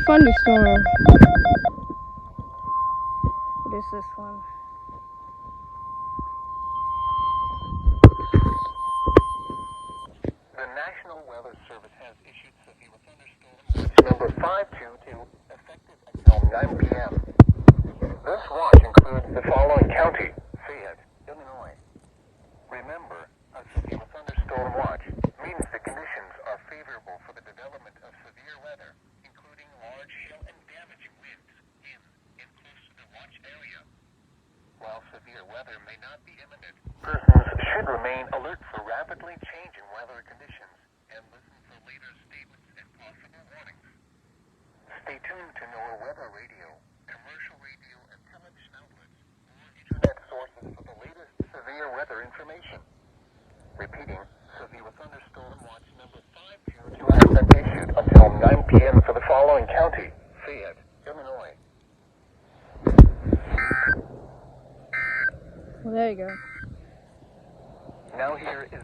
thunderstorm. What is this one? The National Weather Service has issued severe thunderstorm watch number 522 effective until 9 p.m. This watch includes the following county: Fayette, Illinois. Remember, a severe thunderstorm watch means the conditions are favorable for the development of severe weather, including large hail and damaging winds in and close to the watch area. While severe weather may not be imminent, persons should remain alert for rapidly changing weather conditions and listen for later statements and possible warnings. Stay tuned to NOAA Weather Radio, commercial radio and television outlets, or internet sources for the latest severe weather information. Repeating, severe thunderstorm watch number 522 has been issued until 9 p.m. for the following county: Fayette, Illinois. Well, there you go. Now here is